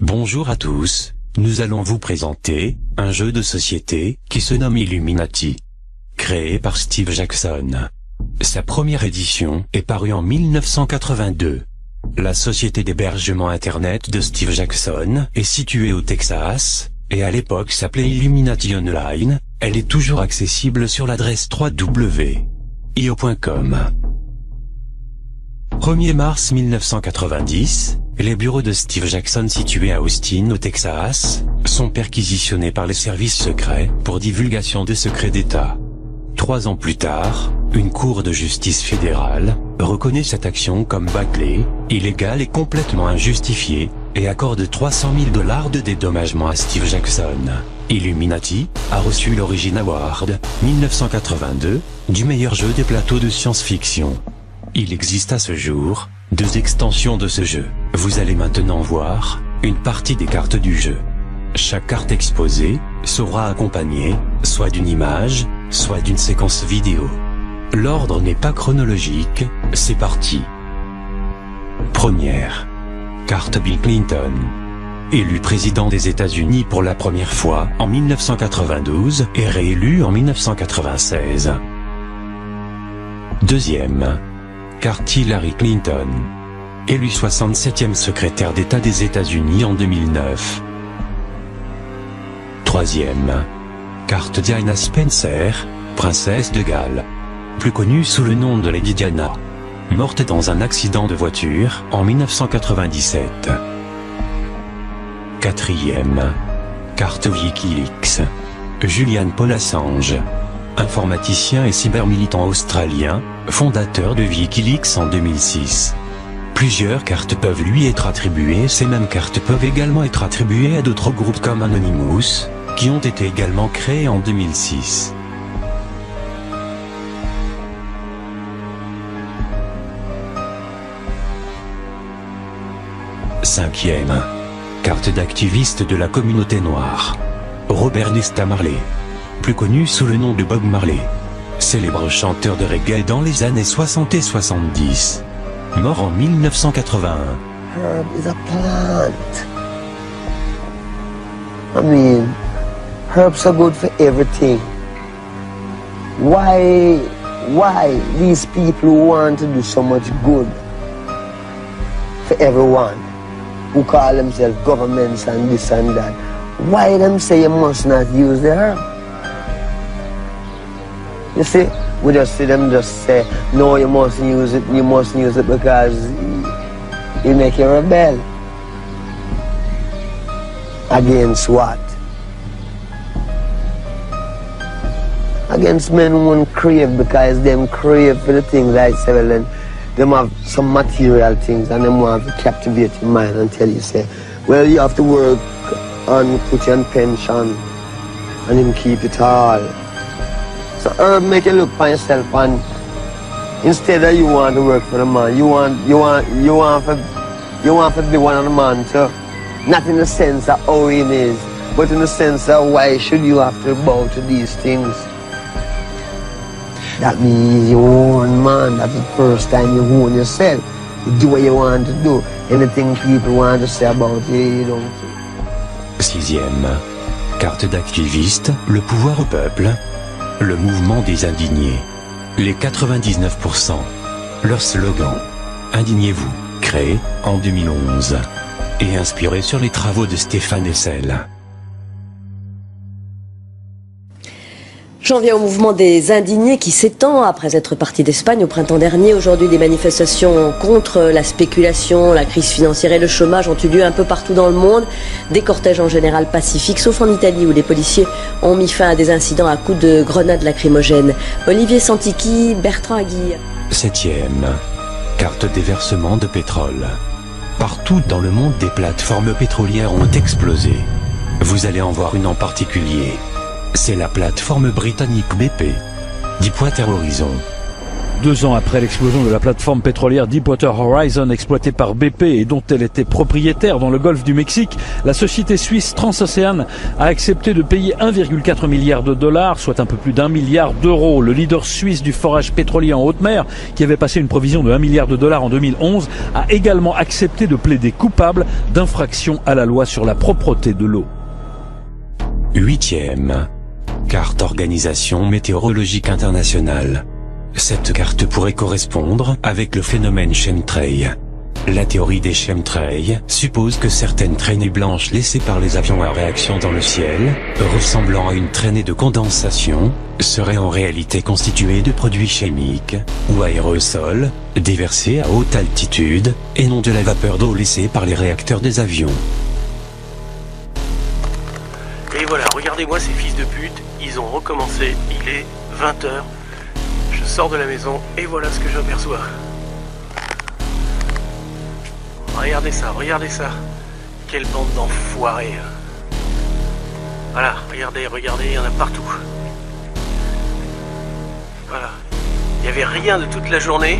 Bonjour à tous, nous allons vous présenter un jeu de société qui se nomme Illuminati. Créé par Steve Jackson. Sa première édition est parue en 1982. La société d'hébergement Internet de Steve Jackson est située au Texas, et à l'époque s'appelait Illuminati Online. Elle est toujours accessible sur l'adresse www.io.com. 1er mars 1990, les bureaux de Steve Jackson situés à Austin au Texas, sont perquisitionnés par les services secrets pour divulgation de secrets d'État. 3 ans plus tard, une cour de justice fédérale reconnaît cette action comme bâclée, illégale et complètement injustifiée, et accorde $300 000 de dédommagement à Steve Jackson. Illuminati a reçu l'Origin Award 1982 du meilleur jeu des plateaux de science-fiction. Il existe à ce jour 2 extensions de ce jeu. Vous allez maintenant voir une partie des cartes du jeu. Chaque carte exposée sera accompagnée soit d'une image, soit d'une séquence vidéo. L'ordre n'est pas chronologique, c'est parti. Première carte: Bill Clinton. Élu président des États-Unis pour la première fois en 1992 et réélu en 1996. Deuxième carte: Hillary Clinton. Élu 67e secrétaire d'État des États-Unis en 2009. Troisième carte: Diana Spencer, princesse de Galles. Plus connue sous le nom de Lady Diana. Morte dans un accident de voiture en 1997. Quatrième carte: Wikileaks. Julian Paul Assange. Informaticien et cybermilitant australien, fondateur de Wikileaks en 2006. Plusieurs cartes peuvent lui être attribuées. Ces mêmes cartes peuvent également être attribuées à d'autres groupes comme Anonymous, qui ont été également créés en 2006. Cinquième carte: d'activiste de la communauté noire. Robert Nesta Marley. Plus connu sous le nom de Bob Marley. Célèbre chanteur de reggae dans les années 60 et 70. Mort en 1981. Herb is a plant. I mean, herbs are good for everything. Why these people who want to do so much good for everyone, who call themselves governments and this and that, why them say you must not use the herb? You see, we just see them just say, no, you mustn't use it because it make you rebel. Against what? Against men who won't crave, because them crave for the things I say, well then, them have some material things and them want to captivate your mind and tell you, say, well, you have to work and put you on pension and him keep it all. So herb make you look for yourself, and instead of you want to work for the man, you want to be one of the man too. Not in the sense of how he is, but in the sense of why should you have to bow to these things. That means you own man. That's the first time you own yourself. You do what you want to do. Anything people want to say about you, you don't care. Sixième carte: d'activiste, le pouvoir au peuple. Le mouvement des indignés. Les 99%. Leur slogan: Indignez-vous, créé en 2011. Et inspiré sur les travaux de Stéphane Hessel. J'en viens au mouvement des indignés qui s'étend après être parti d'Espagne au printemps dernier. Aujourd'hui, des manifestations contre la spéculation, la crise financière et le chômage ont eu lieu un peu partout dans le monde. Des cortèges en général pacifiques, sauf en Italie où les policiers ont mis fin à des incidents à coups de grenades lacrymogènes. Olivier Santiqui, Bertrand Aguirre. Septième carte: déversement de pétrole. Partout dans le monde, des plateformes pétrolières ont explosé. Vous allez en voir une en particulier. C'est la plateforme britannique BP, Deepwater Horizon. 2 ans après l'explosion de la plateforme pétrolière Deepwater Horizon exploitée par BP et dont elle était propriétaire dans le golfe du Mexique, la société suisse Transocean a accepté de payer 1,4 milliard de dollars, soit un peu plus d'1 milliard d'euros. Le leader suisse du forage pétrolier en haute mer, qui avait passé une provision de 1 milliard de dollars en 2011, a également accepté de plaider coupable d'infraction à la loi sur la propreté de l'eau. 8e. Carte Organisation météorologique internationale. Cette carte pourrait correspondre avec le phénomène chemtrail. La théorie des chemtrails suppose que certaines traînées blanches laissées par les avions à réaction dans le ciel, ressemblant à une traînée de condensation, seraient en réalité constituées de produits chimiques ou aérosols déversés à haute altitude et non de la vapeur d'eau laissée par les réacteurs des avions. Et voilà, regardez-moi ces fils de pute, ils ont recommencé, il est 20h, je sors de la maison et voilà ce que j'aperçois. Regardez ça, quelle bande d'enfoirés. Voilà, regardez, il y en a partout. Voilà, il n'y avait rien de toute la journée.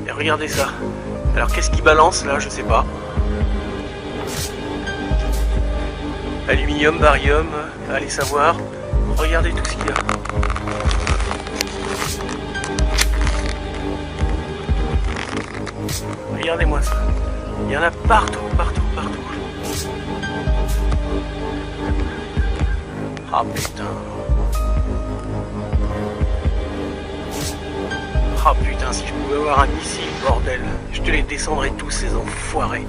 Et regardez ça. Alors qu'est-ce qui balance là, je sais pas. Aluminium, barium, allez savoir. Regardez tout ce qu'il y a. Regardez-moi ça. Il y en a partout. Ah putain. Ah putain, si je pouvais avoir un missile, bordel. Je te les descendrais tous, ces enfoirés.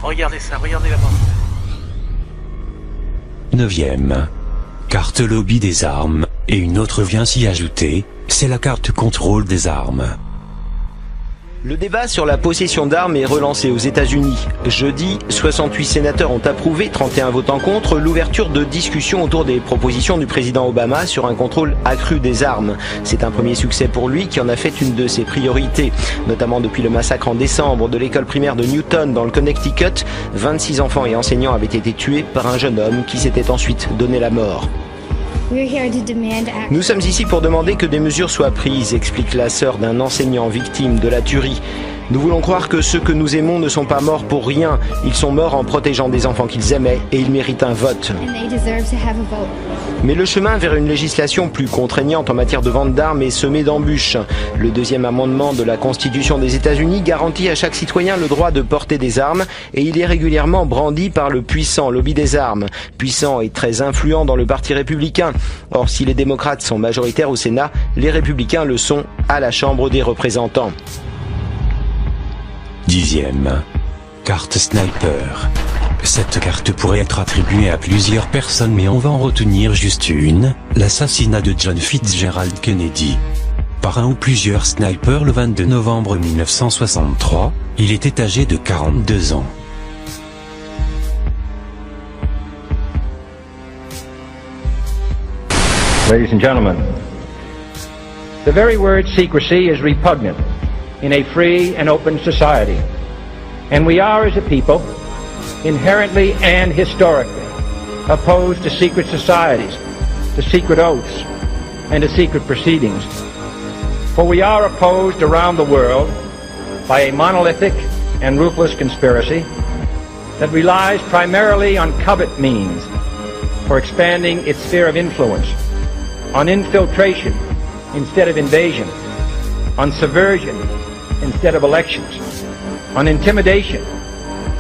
Regardez ça, regardez là-bas. 9e. Carte lobby des armes, et une autre vient s'y ajouter, c'est la carte contrôle des armes. Le débat sur la possession d'armes est relancé aux États-Unis. Jeudi, 68 sénateurs ont approuvé, 31 votant contre, l'ouverture de discussions autour des propositions du président Obama sur un contrôle accru des armes. C'est un premier succès pour lui qui en a fait une de ses priorités. Notamment depuis le massacre en décembre de l'école primaire de Newton dans le Connecticut, 26 enfants et enseignants avaient été tués par un jeune homme qui s'était ensuite donné la mort. Nous sommes ici pour demander que des mesures soient prises, explique la sœur d'un enseignant victime de la tuerie. Nous voulons croire que ceux que nous aimons ne sont pas morts pour rien. Ils sont morts en protégeant des enfants qu'ils aimaient et ils méritent un vote. Mais le chemin vers une législation plus contraignante en matière de vente d'armes est semé d'embûches. Le 2e amendement de la Constitution des États-Unis garantit à chaque citoyen le droit de porter des armes et il est régulièrement brandi par le puissant lobby des armes, puissant et très influent dans le Parti républicain. Or, si les démocrates sont majoritaires au Sénat, les républicains le sont à la Chambre des représentants. 10e. Carte sniper. Cette carte pourrait être attribuée à plusieurs personnes mais on va en retenir juste une, l'assassinat de John Fitzgerald Kennedy. Par un ou plusieurs snipers le 22 novembre 1963, il était âgé de 42 ans. Ladies and gentlemen, the very word secrecy is repugnant in a free and open society. And we are, as a people, inherently and historically opposed to secret societies, to secret oaths, and to secret proceedings. For we are opposed around the world by a monolithic and ruthless conspiracy that relies primarily on covert means for expanding its sphere of influence, on infiltration instead of invasion, on subversion instead of elections, on intimidation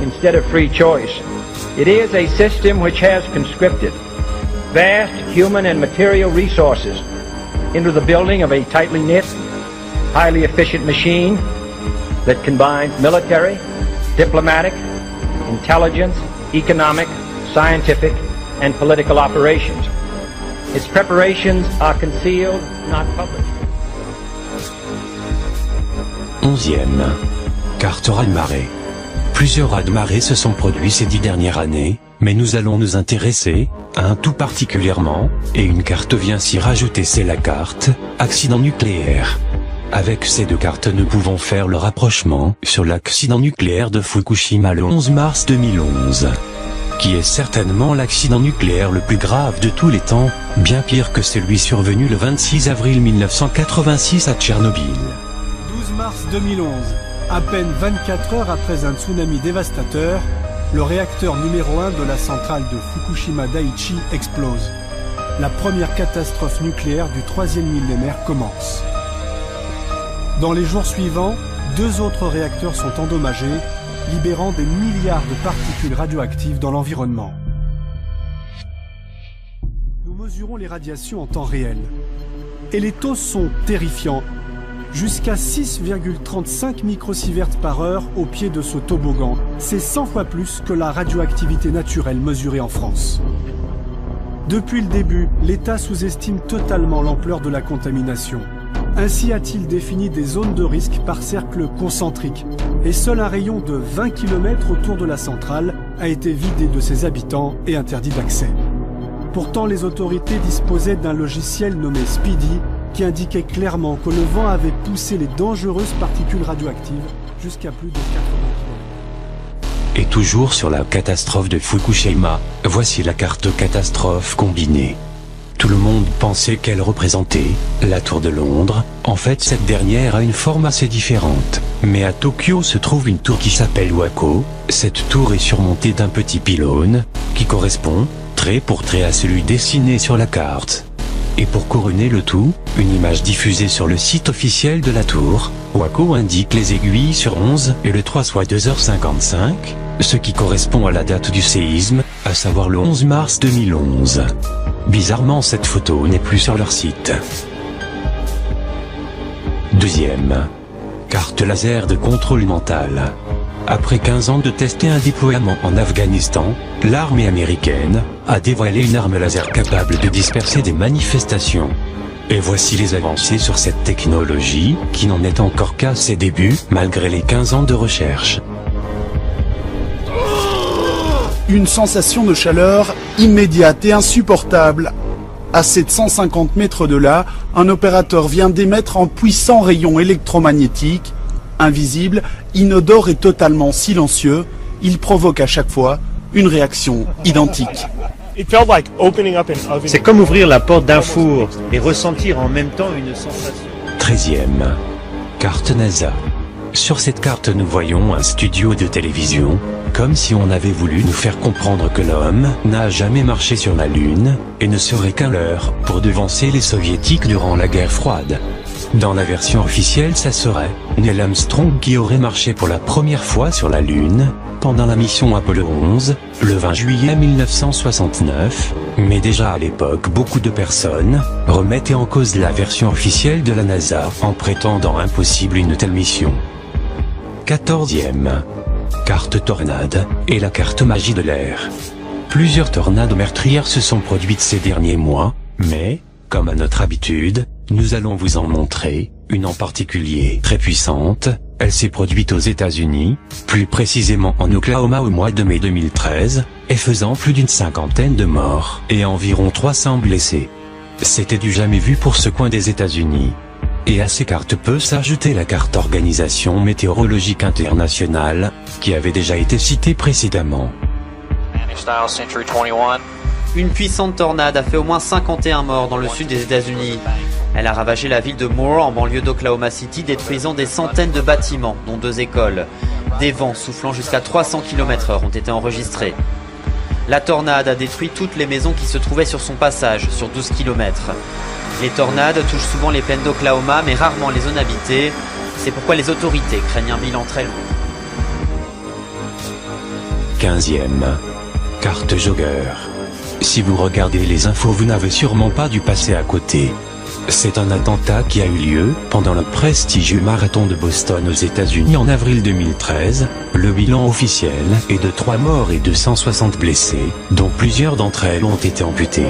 instead of free choice. It is a system which has conscripted vast human and material resources into the building of a tightly knit, highly efficient machine that combines military, diplomatic, intelligence, economic, scientific, and political operations. Its preparations are concealed, not published. 11e. Carte raz-de-marée. Plusieurs raz-de-marée se sont produits ces 10 dernières années, mais nous allons nous intéresser à un tout particulièrement, et une carte vient s'y rajouter, c'est la carte accident nucléaire. Avec ces deux cartes nous pouvons faire le rapprochement sur l'accident nucléaire de Fukushima le 11 mars 2011. qui est certainement l'accident nucléaire le plus grave de tous les temps, bien pire que celui survenu le 26 avril 1986 à Tchernobyl. 12 mars 2011, à peine 24 heures après un tsunami dévastateur, le réacteur numéro 1 de la centrale de Fukushima Daiichi explose. La première catastrophe nucléaire du 3e millénaire commence. Dans les jours suivants, 2 autres réacteurs sont endommagés, libérant des milliards de particules radioactives dans l'environnement. Nous mesurons les radiations en temps réel. Et les taux sont terrifiants. Jusqu'à 6,35 microsieverts par heure au pied de ce toboggan. C'est 100 fois plus que la radioactivité naturelle mesurée en France. Depuis le début, l'État sous-estime totalement l'ampleur de la contamination. Ainsi a-t-il défini des zones de risque par cercle concentrique. Et seul un rayon de 20 km autour de la centrale a été vidé de ses habitants et interdit d'accès. Pourtant, les autorités disposaient d'un logiciel nommé Speedy qui indiquait clairement que le vent avait poussé les dangereuses particules radioactives jusqu'à plus de 80 km. Et toujours sur la catastrophe de Fukushima, voici la carte catastrophe combinée. Tout le monde pensait qu'elle représentait la tour de Londres. En fait, cette dernière a une forme assez différente. Mais à Tokyo se trouve une tour qui s'appelle Wako. Cette tour est surmontée d'un petit pylône qui correspond, trait pour trait, à celui dessiné sur la carte. Et pour couronner le tout, une image diffusée sur le site officiel de la tour, Wako indique les aiguilles sur 11 et le 3 soit 2h55, ce qui correspond à la date du séisme, à savoir le 11 mars 2011. Bizarrement, cette photo n'est plus sur leur site. Deuxième. Carte laser de contrôle mental. Après 15 ans de tests et un déploiement en Afghanistan, l'armée américaine a dévoilé une arme laser capable de disperser des manifestations. Et voici les avancées sur cette technologie, qui n'en est encore qu'à ses débuts, malgré les 15 ans de recherche. Une sensation de chaleur immédiate et insupportable. À 750 mètres de là, un opérateur vient d'émettre un puissant rayon électromagnétique. Invisible, inodore et totalement silencieux, il provoque à chaque fois une réaction identique. C'est comme ouvrir la porte d'un four et ressentir en même temps une sensation. 13e. Carte NASA. Sur cette carte, nous voyons un studio de télévision, comme si on avait voulu nous faire comprendre que l'homme n'a jamais marché sur la Lune, et ne serait qu'un leurre pour devancer les soviétiques durant la guerre froide. Dans la version officielle, ça serait Neil Armstrong qui aurait marché pour la première fois sur la Lune, pendant la mission Apollo 11, le 20 juillet 1969, mais déjà à l'époque beaucoup de personnes remettaient en cause la version officielle de la NASA en prétendant impossible une telle mission. 14e. Carte tornade et la carte magie de l'air. Plusieurs tornades meurtrières se sont produites ces derniers mois, mais, comme à notre habitude, nous allons vous en montrer une en particulier très puissante. Elle s'est produite aux États-Unis, plus précisément en Oklahoma au mois de mai 2013, et faisant plus d'une 50aine de morts et environ 300 blessés. C'était du jamais vu pour ce coin des États-Unis. Et à ces cartes peut s'ajouter la carte Organisation météorologique internationale, qui avait déjà été citée précédemment. Une puissante tornade a fait au moins 51 morts dans le sud des États-Unis. Elle a ravagé la ville de Moore en banlieue d'Oklahoma City, détruisant des centaines de bâtiments, dont 2 écoles. Des vents soufflant jusqu'à 300 km/h ont été enregistrés. La tornade a détruit toutes les maisons qui se trouvaient sur son passage, sur 12 km. Les tornades touchent souvent les plaines d'Oklahoma, mais rarement les zones habitées. C'est pourquoi les autorités craignent un bilan très lourd. 15e. Carte Jogger. Si vous regardez les infos, vous n'avez sûrement pas dû passer à côté. C'est un attentat qui a eu lieu pendant le prestigieux marathon de Boston aux États-Unis en avril 2013. Le bilan officiel est de 3 morts et 260 blessés, dont plusieurs d'entre elles ont été amputées.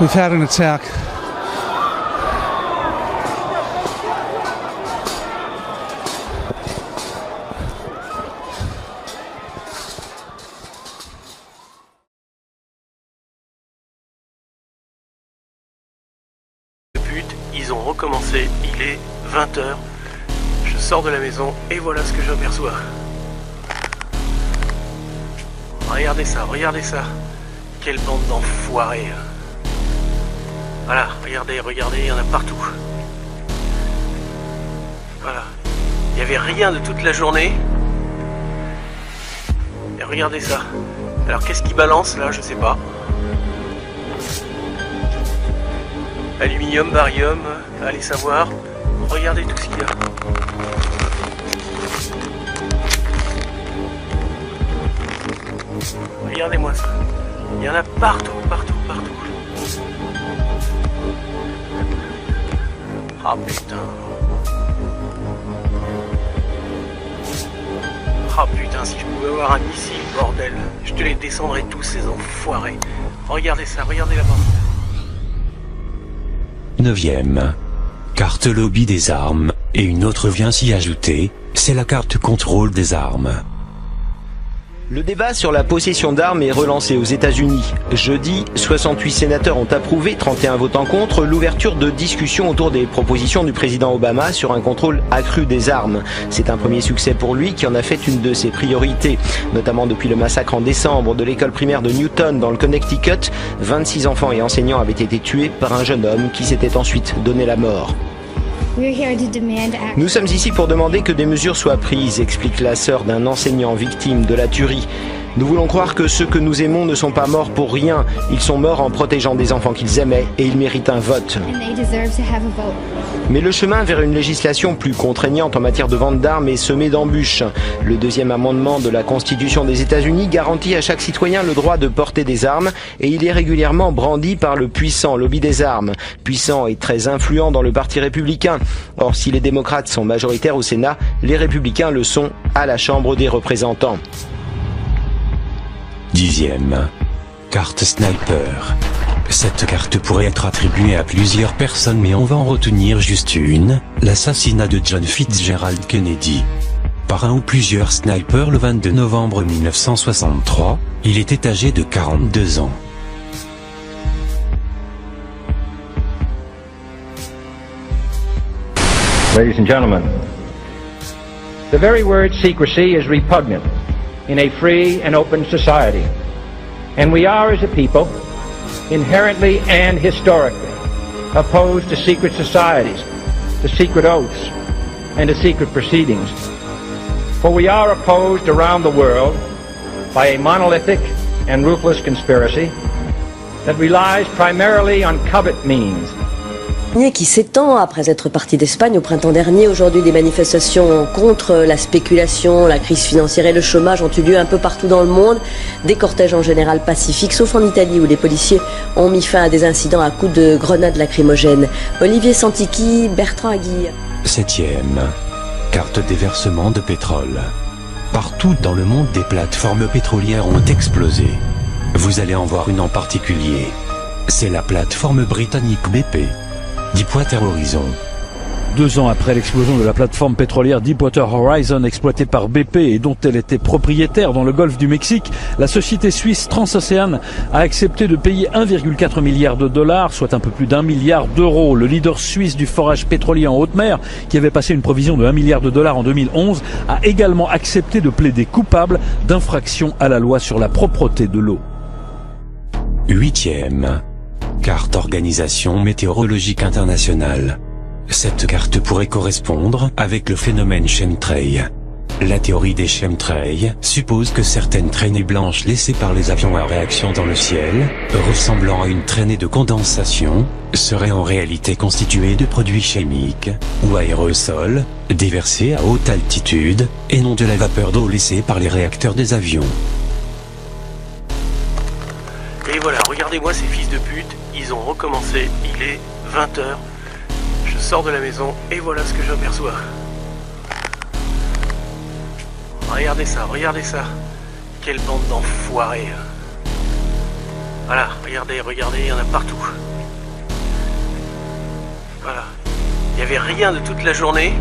We've had an attack. Ils ont recommencé, il est 20h. Je sors de la maison et voilà ce que j'aperçois. Regardez ça, regardez ça. Quelle bande d'enfoirés. Voilà, regardez, regardez, il y en a partout. Voilà. Il n'y avait rien de toute la journée. Et regardez ça. Alors qu'est-ce qui balance là, je sais pas. Aluminium, barium, allez savoir. Regardez tout ce qu'il y a. Regardez-moi ça. Il y en a partout, partout, partout. Ah putain. Ah putain, si je pouvais avoir un missile, bordel. Je te les descendrais tous, ces enfoirés. Regardez ça, regardez la bande. 9e. Carte lobby des armes, et une autre vient s'y ajouter, c'est la carte contrôle des armes. Le débat sur la possession d'armes est relancé aux États-Unis. Jeudi, 68 sénateurs ont approuvé, 31 votant contre, l'ouverture de discussions autour des propositions du président Obama sur un contrôle accru des armes. C'est un premier succès pour lui qui en a fait une de ses priorités. Notamment depuis le massacre en décembre de l'école primaire de Newton dans le Connecticut, 26 enfants et enseignants avaient été tués par un jeune homme qui s'était ensuite donné la mort. Nous sommes ici pour demander que des mesures soient prises, explique la sœur d'un enseignant victime de la tuerie. Nous voulons croire que ceux que nous aimons ne sont pas morts pour rien. Ils sont morts en protégeant des enfants qu'ils aimaient et ils méritent un vote. Mais le chemin vers une législation plus contraignante en matière de vente d'armes est semé d'embûches. Le deuxième amendement de la Constitution des États-Unis garantit à chaque citoyen le droit de porter des armes et il est régulièrement brandi par le puissant lobby des armes, puissant et très influent dans le Parti républicain. Or, si les démocrates sont majoritaires au Sénat, les républicains le sont à la Chambre des représentants. 10e. Carte sniper. Cette carte pourrait être attribuée à plusieurs personnes mais on va en retenir juste une, l'assassinat de John Fitzgerald Kennedy. Par un ou plusieurs snipers le 22 novembre 1963, il était âgé de 42 ans. Ladies and gentlemen, the very word secrecy is repugnant in a free and open society. And we are, as a people, inherently and historically opposed to secret societies, to secret oaths, and to secret proceedings. For we are opposed around the world by a monolithic and ruthless conspiracy that relies primarily on covert means. Qui s'étend après être parti d'Espagne au printemps dernier. Aujourd'hui, des manifestations contre la spéculation, la crise financière et le chômage ont eu lieu un peu partout dans le monde. Des cortèges en général pacifiques, sauf en Italie où les policiers ont mis fin à des incidents à coups de grenades lacrymogènes. Olivier Santiqui, Bertrand Aguille. 7e. Carte déversement de pétrole. Partout dans le monde, des plateformes pétrolières ont explosé. Vous allez en voir une en particulier. C'est la plateforme britannique BP. Deepwater Horizon. 2 ans après l'explosion de la plateforme pétrolière Deepwater Horizon exploitée par BP et dont elle était propriétaire dans le golfe du Mexique, la société suisse Transocean a accepté de payer 1,4 milliard de dollars, soit un peu plus d'1 milliard d'euros. Le leader suisse du forage pétrolier en haute mer, qui avait passé une provision de 1 milliard de dollars en 2011, a également accepté de plaider coupable d'infraction à la loi sur la propreté de l'eau. 8e. Carte Organisation météorologique internationale. Cette carte pourrait correspondre avec le phénomène chemtrail. La théorie des chemtrails suppose que certaines traînées blanches laissées par les avions à réaction dans le ciel, ressemblant à une traînée de condensation, seraient en réalité constituées de produits chimiques ou aérosols déversés à haute altitude, et non de la vapeur d'eau laissée par les réacteurs des avions. Et voilà, regardez-moi ces fils de pute, ils ont recommencé, il est 20h. Je sors de la maison et voilà ce que j'aperçois. Regardez ça. Quelle bande d'enfoirés. Voilà, regardez, il y en a partout. Voilà. Il n'y avait rien de toute la journée.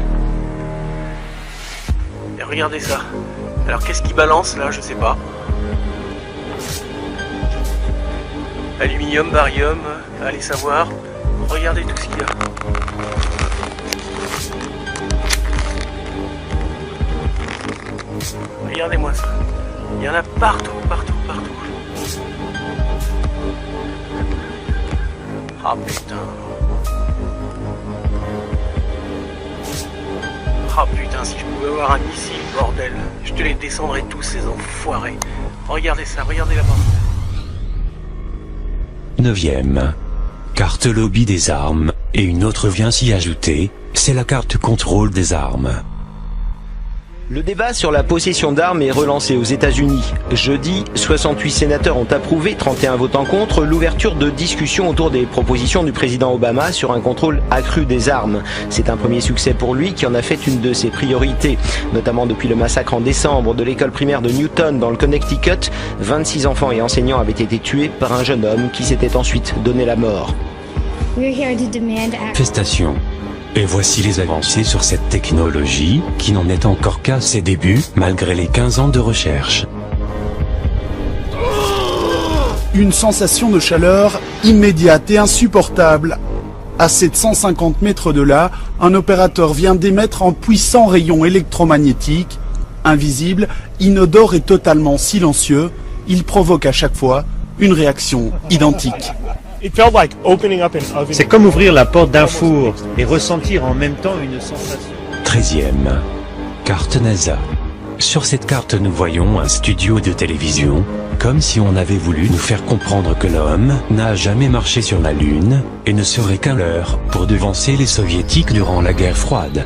Et regardez ça. Alors qu'est-ce qui balance là, je sais pas. Aluminium, barium, allez savoir. Regardez tout ce qu'il y a. Regardez-moi ça. Il y en a partout. Ah putain. Ah putain, si je pouvais avoir un missile, bordel. Je te les descendrais tous, ces enfoirés. Regardez ça, regardez là-bas. 9e. Carte lobby des armes, et une autre vient s'y ajouter, c'est la carte contrôle des armes. Le débat sur la possession d'armes est relancé aux États-Unis. Jeudi, 68 sénateurs ont approuvé, 31 votant contre, l'ouverture de discussions autour des propositions du président Obama sur un contrôle accru des armes. C'est un premier succès pour lui qui en a fait une de ses priorités. Notamment depuis le massacre en décembre de l'école primaire de Newton dans le Connecticut, 26 enfants et enseignants avaient été tués par un jeune homme qui s'était ensuite donné la mort. Manifestation. Et voici les avancées sur cette technologie, qui n'en est encore qu'à ses débuts, malgré les 15 ans de recherche. Une sensation de chaleur immédiate et insupportable. À 750 mètres de là, un opérateur vient d'émettre un puissant rayon électromagnétique. Invisible, inodore et totalement silencieux, il provoque à chaque fois une réaction identique. C'est comme ouvrir la porte d'un four et ressentir en même temps une sensation. 13e. Carte NASA. Sur cette carte nous voyons un studio de télévision, comme si on avait voulu nous faire comprendre que l'homme n'a jamais marché sur la Lune, et ne serait qu'un leurre pour devancer les soviétiques durant la guerre froide.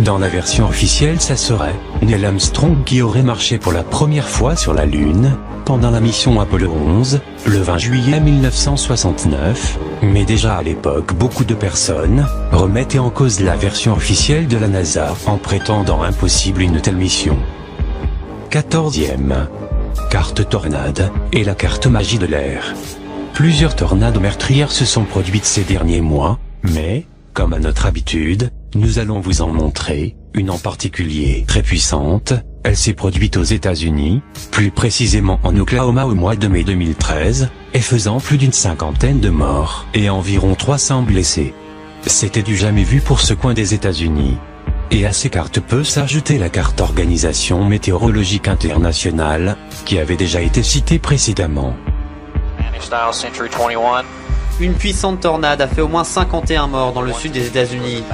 Dans la version officielle, ça serait Neil Armstrong qui aurait marché pour la première fois sur la Lune, pendant la mission Apollo 11, le 20 juillet 1969, mais déjà à l'époque beaucoup de personnes remettaient en cause la version officielle de la NASA en prétendant impossible une telle mission. 14e. Carte tornade, et la carte magie de l'air. Plusieurs tornades meurtrières se sont produites ces derniers mois, mais, comme à notre habitude, nous allons vous en montrer une en particulier très puissante. Elle s'est produite aux États-Unis, plus précisément en Oklahoma au mois de mai 2013, et faisant plus d'une cinquantaine de morts et environ 300 blessés. C'était du jamais vu pour ce coin des États-Unis. Et à ces cartes peut s'ajouter la carte Organisation météorologique internationale, qui avait déjà été citée précédemment. Une puissante tornade a fait au moins 51 morts dans le sud des États-Unis.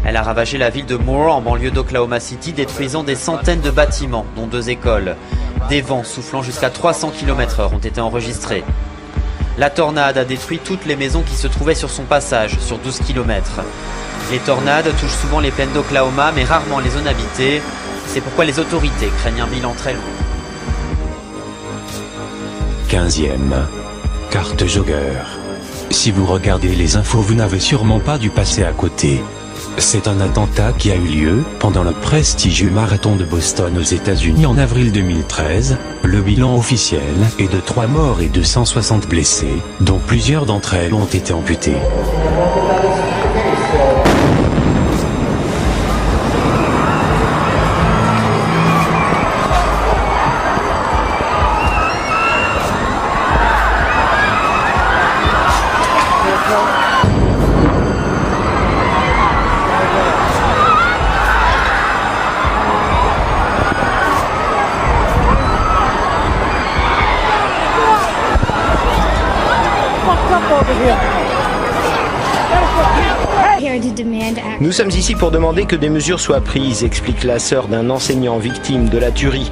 Elle a ravagé la ville de Moore en banlieue d'Oklahoma City, détruisant des centaines de bâtiments, dont 2 écoles. Des vents soufflant jusqu'à 300 km/h ont été enregistrés. La tornade a détruit toutes les maisons qui se trouvaient sur son passage, sur 12 km. Les tornades touchent souvent les plaines d'Oklahoma, mais rarement les zones habitées. C'est pourquoi les autorités craignent un bilan très lourd. 15e. Carte Jogger. Si vous regardez les infos, vous n'avez sûrement pas dû passer à côté. C'est un attentat qui a eu lieu pendant le prestigieux marathon de Boston aux États-Unis en avril 2013. Le bilan officiel est de 3 morts et 260 blessés, dont plusieurs d'entre elles ont été amputées. Nous sommes ici pour demander que des mesures soient prises, explique la sœur d'un enseignant victime de la tuerie.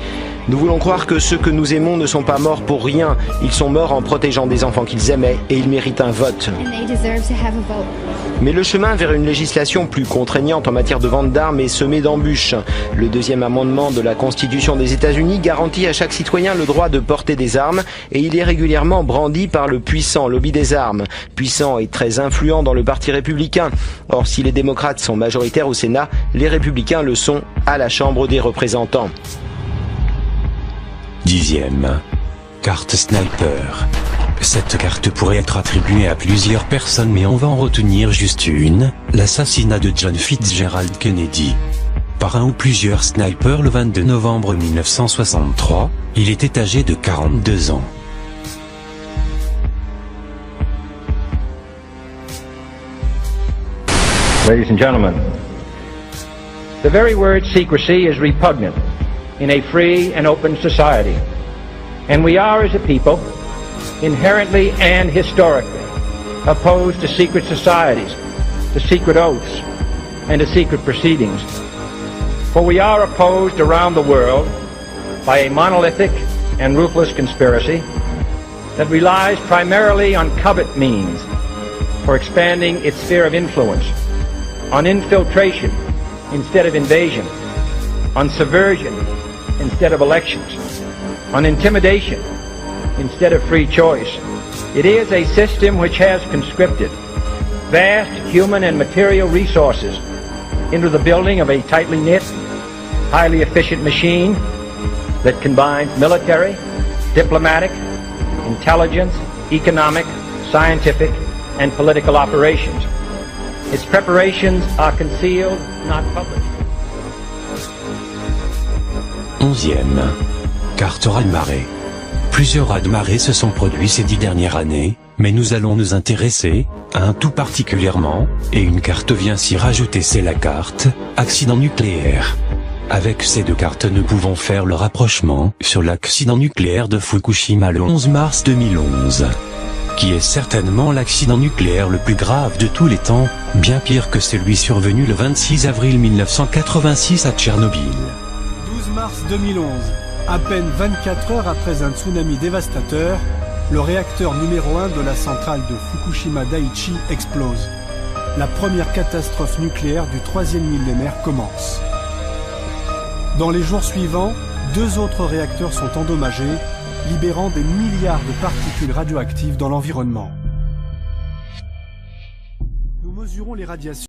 Nous voulons croire que ceux que nous aimons ne sont pas morts pour rien. Ils sont morts en protégeant des enfants qu'ils aimaient et ils méritent un vote. Mais le chemin vers une législation plus contraignante en matière de vente d'armes est semé d'embûches. Le deuxième amendement de la Constitution des États-Unis garantit à chaque citoyen le droit de porter des armes et il est régulièrement brandi par le puissant lobby des armes, puissant et très influent dans le Parti républicain. Or, si les démocrates sont majoritaires au Sénat, les républicains le sont à la Chambre des représentants. 10e. Carte sniper. Cette carte pourrait être attribuée à plusieurs personnes mais on va en retenir juste une, l'assassinat de John Fitzgerald Kennedy. Par un ou plusieurs snipers le 22 novembre 1963, il était âgé de 42 ans. Ladies and gentlemen, the very word secrecy is repugnant in a free and open society. And we are, as a people, inherently and historically opposed to secret societies, to secret oaths, and to secret proceedings. For we are opposed around the world by a monolithic and ruthless conspiracy that relies primarily on covert means for expanding its sphere of influence, on infiltration instead of invasion, on subversion instead of elections, on intimidation instead of free choice. It is a system which has conscripted vast human and material resources into the building of a tightly knit, highly efficient machine that combines military, diplomatic, intelligence, economic, scientific, and political operations. Its preparations are concealed, not published. 11e. Carte raz-de-marée. Plusieurs raz-de-marée se sont produits ces 10 dernières années, mais nous allons nous intéresser à un tout particulièrement, et une carte vient s'y rajouter, c'est la carte accident nucléaire. Avec ces deux cartes nous pouvons faire le rapprochement sur l'accident nucléaire de Fukushima le 11 mars 2011. Qui est certainement l'accident nucléaire le plus grave de tous les temps, bien pire que celui survenu le 26 avril 1986 à Tchernobyl. 12 mars 2011, à peine 24 heures après un tsunami dévastateur, le réacteur numéro 1 de la centrale de Fukushima Daiichi explose. La première catastrophe nucléaire du 3e millénaire commence. Dans les jours suivants, 2 autres réacteurs sont endommagés, libérant des milliards de particules radioactives dans l'environnement. Nous mesurons les radiations.